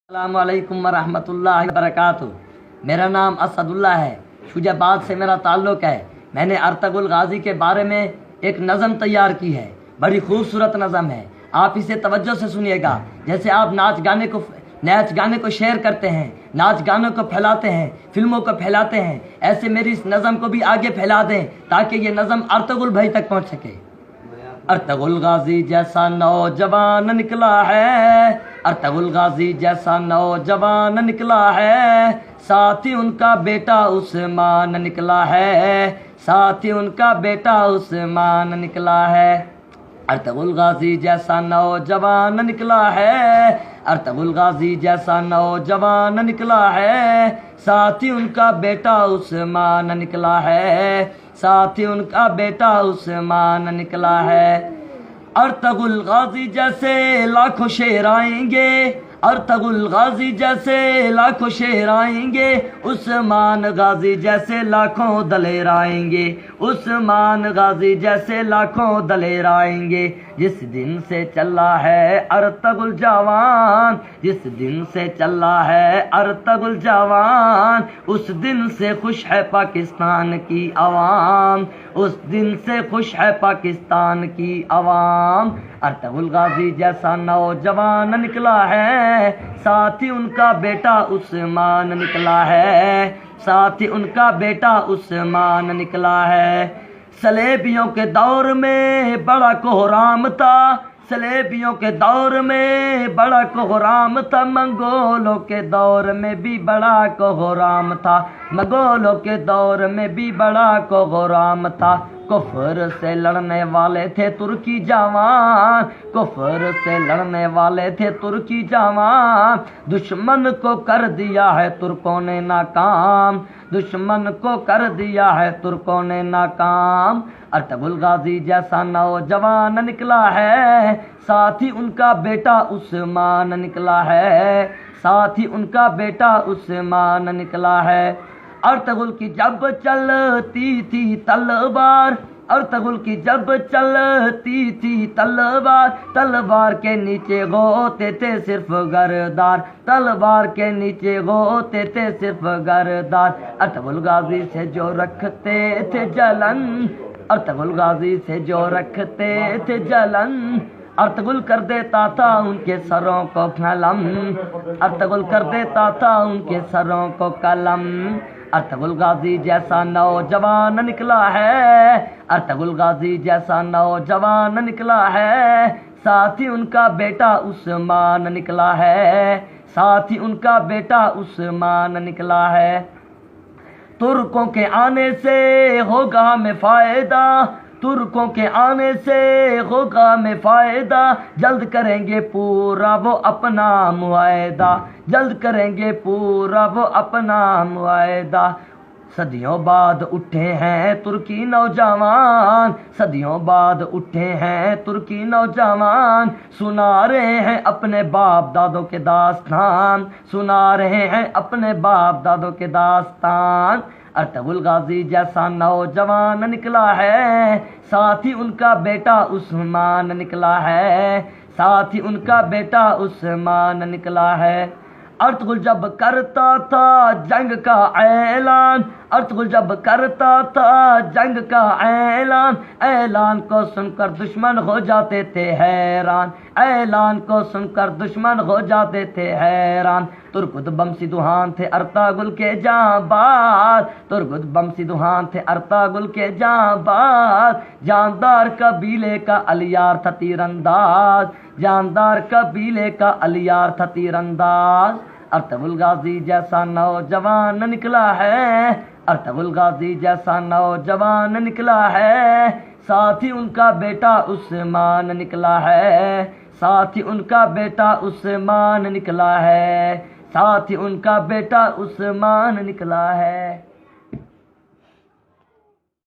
अस्सलाम वालेकुम वरहमतुल्लाहि वबरकातुहू। मेरा नाम असदुल्ला है, शुजाबाद से मेरा ताल्लुक़ है। मैंने अर्तुगरुल गाज़ी के बारे में एक नज़म तैयार की है, बड़ी खूबसूरत नज़म है। आप इसे तवज्जो से सुनिएगा। जैसे आप नाच गाने को शेयर करते हैं, नाच गानों को फैलाते हैं, फिल्मों को फैलाते हैं, ऐसे मेरी इस नज़म को भी आगे फैला दें ताकि ये नज़म अर्तुगरुल भाई तक पहुँच सके। अर्तुगरुल गाज़ी जैसा नौजवान निकला है, अर्तुगरुल गाज़ी जैसा नौजवान निकला है, साथ ही उनका बेटा उस्मान निकला है, साथ ही उनका बेटा उस्मान निकला है। अर्तुगरुल गाज़ी जैसा नौजवान निकला है, अर्तुगरुल गाज़ी जैसा नौजवान निकला है, साथ ही उनका बेटा उस्मान निकला है, साथ ही उनका बेटा उस्मान निकला है। अर्तुगरुल गाज़ी जैसे लाखों शेर आएंगे, अर्तुगरुल गाज़ी जैसे लाखों शेर आएंगे, उस्मान गाज़ी जैसे लाखों दलेर आएंगे, उस्मान गाज़ी जैसे लाखों दलेर आएंगे। जिस दिन से चला है अर्तुगरुल जवान, जिस दिन से चला है अर्तुगरुल जवान, उस दिन से खुश है पाकिस्तान की आवाम, उस दिन से खुश है पाकिस्तान की आवाम। अर्तुगरुल गाज़ी जैसा नौजवान निकला है, साथ ही उनका बेटा उस्मान निकला है, साथ ही उनका बेटा उस्मान निकला है। सलेबियों के दौर में बड़ा कोहराम था, सलेबियों के दौर में बड़ा कोहराम था, मंगोलों के दौर में भी बड़ा कोहराम था, मंगोलों के दौर में भी बड़ा कोहराम था। कुफर से लड़ने वाले थे तुर्की जवान, कुफर से लड़ने वाले थे तुर्की जवान, दुश्मन को कर दिया है तुर्कों ने नाकाम, दुश्मन को कर दिया है तुर्कों ने नाकाम। अर्तुगरुल गाज़ी जैसा नौजवान निकला है, साथ ही उनका बेटा उस्मान निकला है, साथ ही उनका बेटा उस्मान निकला है। अर्तुगरुल की जब चलती थी तलवार, अर्तुगरुल की जब चलती थी तलवार, तलवार के नीचे होते थे सिर्फ गरदार, तलवार के नीचे होते थे सिर्फ गरदार। अर्तुगरुल गाज़ी से जो रखते थे जलन, अर्तुगरुल गाज़ी से जो रखते थे जलन, अर्तुगरुल कर देता था उनके सरों को कलम, अर्तुगरुल कर देता था उनके सरों को कलम। अर्तुगरुल गाज़ी जैसा नौजवान निकला है, अर्तुगरुल गाज़ी जैसा नौजवान निकला है, साथ ही उनका बेटा उस्मान निकला है, साथ ही उनका बेटा उस्मान निकला है। तुर्कों के आने से होगा हमें फायदा, तुर्कों के आने से होगा हमें फायदा, जल्द करेंगे पूरा वो अपना मुआहदा, जल्द करेंगे पूरा वो अपना मुआहदा। सदियों बाद उठे हैं तुर्की नौजवान, सदियों बाद उठे हैं तुर्की नौजवान, सुना रहे हैं अपने बाप दादों के दास्तान, सुना रहे हैं अपने बाप दादों के दास्तान। अर्तुगरुल गाज़ी जैसा नौजवान निकला है, साथ ही उनका बेटा उस्मान निकला है, साथ ही उनका बेटा उस्मान निकला है। अर्तुगरुल जब करता था जंग का ऐलान, अर्तुगरुल जब करता था जंग का ऐलान, ऐलान को सुनकर दुश्मन हो जाते थे हैरान, ऐलान को सुनकर दुश्मन हो जाते थे हैरान। तुर्गुद बमसी दुहान थे अर्तुगरुल के जांबाज, तुर्गुद बमसी दुहान थे अर्तुगरुल के जांबाज, जानदार कबीले का अलियार था तीरंदाज, जानदार कबीले का अलियार था तीरंदाज। अर्तुगरुल गाज़ी जैसा नौजवान निकला है, अर्तुगरुल गाज़ी जैसा नौजवान निकला है, साथ ही उनका बेटा उस्मान निकला है, साथ ही उनका बेटा उस्मान निकला है, साथ ही उनका बेटा उस्मान निकला है।